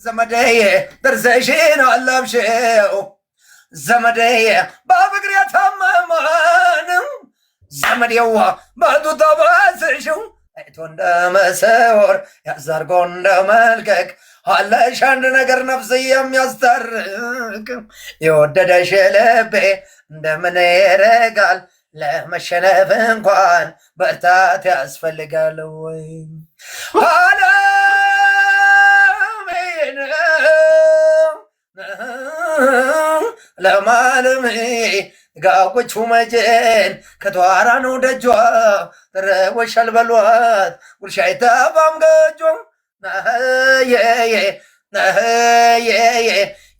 ዘመዴዬ ደርሰሽን አላብሽው ዘመዴዬ በፍቅር የታመመን ዘመዴዋ በጡት ተበስሽው አይቶ እንደመሰወር ያዛርጎ እንደመልቀቅ አለሽ አንድ ነገር ነፍስ የሚያስታርቅ የወደደሽ ልቤ እንደምን ይረጋል ለመሸነፍ እንኳን በርታት ያስፈልጋል ወይ አለሜን ለማለሜ ጋቆቹ መጀን ከተዋራ ነው ደጇ ተረወሻል በሏት ጉርሻ አይተፋም ገጇ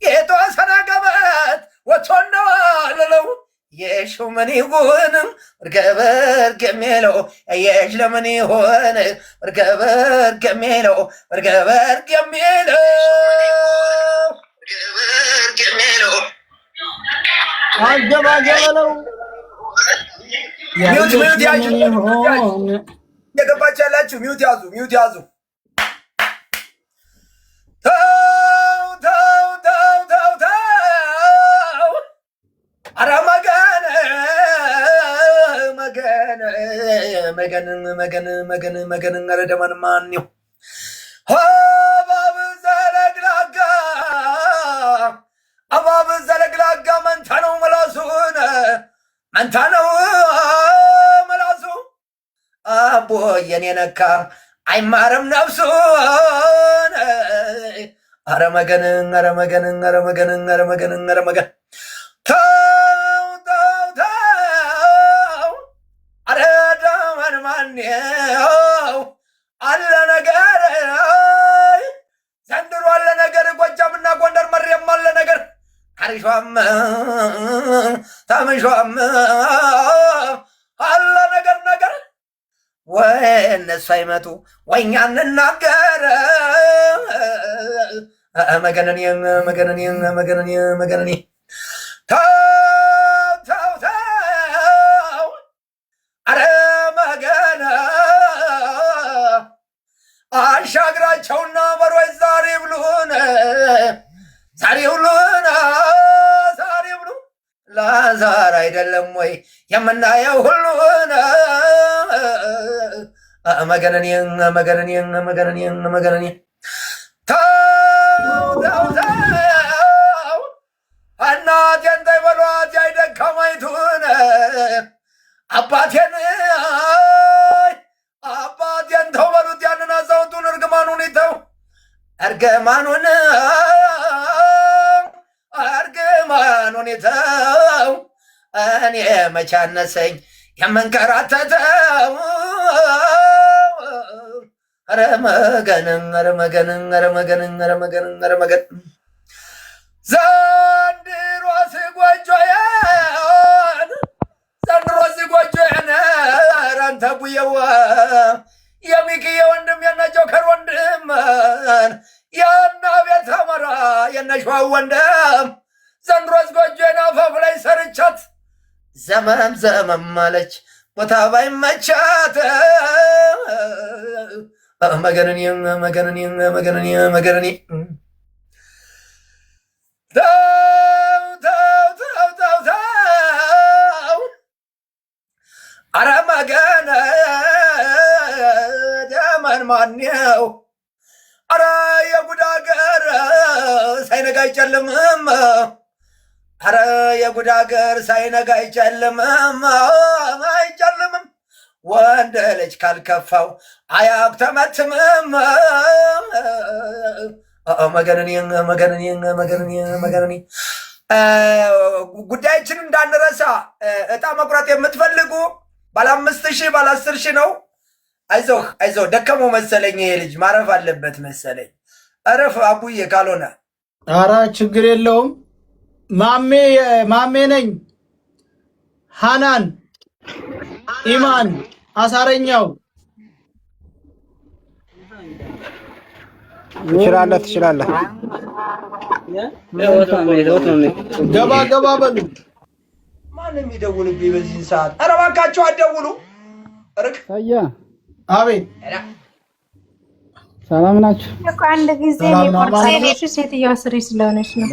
የተወሰነ ገበት ወጥቶ እንደዋለለው የሽው ምን ይሆንም እርገበርግ የሚለው የሽ ለምን ይሆን እርገበርግ የሚለው እርገበርግ የሚለው እርገበርግ የሚለው አገባገበለው ሚውት ያዙ የገባች ያላችሁ ሚውት ያዙ አረ መገን አረ ደማን ማንው እባብ ዘለግላጋ መንታ ነው መላሱን መንታ ነው መላሱ አቦ የኔ ነካ አይማርም ነፍሱን አረ መገን አረ ደመን ማንው አለ ነገር ዘንድሮ አለ ነገር ጎጃምና ጎንደር መሬም አለ ነገር አሪሿም ታመሿም አለ ነገር ወይ እነሱ አይመጡ ወይ እኛ እንናገር መገነኔ ተው አረ መገነ አሻግራቸውና በሮች ዛሬ ብሉን ላዛር አይደለም ወይ የምናየው ሁሉን መገነኔ ተው እናቴን ተይ በሏት ያይደከማይቱን አባቴን ተው በሉት ያንን አዛውንቱን እርግማኑን ይተው እርግማኑን ይተው እኔ መቻነሰኝ የምንከራተተው ኧረ መገን ዘንድሮስ ጎጆዬን ኧረ አንተ ቡየዋ የሚክዬ ወንድም የነጆከር ወንድም የነ ቤት አመራ የነሸዋ ወንድም ዘንድሮስ ጎጆዬን አፋፍ ላይ ሰርቻት ዘመም አለች ቦታ ባይመቻት መገነኔ ተው አረ መገነ ደመን ማንው አረ የጉድ አገር ሳይነጋ አይጨልምም አረ የጉድ አገር ሳይነጋ አይጨልምም ወንድ ልጅ ካልከፋው አያክተመትምም መገነኔ ጉዳያችን እንዳንረሳ እጣ መቁረጥ የምትፈልጉ ባለ 5000 ባለ 10000 ነው። አይዞህ ደከመው መሰለኝ ይሄ ልጅ ማረፍ አለበት መሰለኝ። እረፍ አቡዬ ካልሆነ ኧረ ችግር የለውም። ማሜ ነኝ። ሃናን ኢማን አሳረኛው ትችላለህ። ገባ በሉ። ማንም የሚደውልብኝ በዚህ ሰዓት? ኧረ እባካችሁ አትደውሉ። አቤት ሰላም ናችሁ? እኮ አንድ ጊዜ የሚቆርጥ ሴትዮዋ ስሪ ስለሆነች ነው።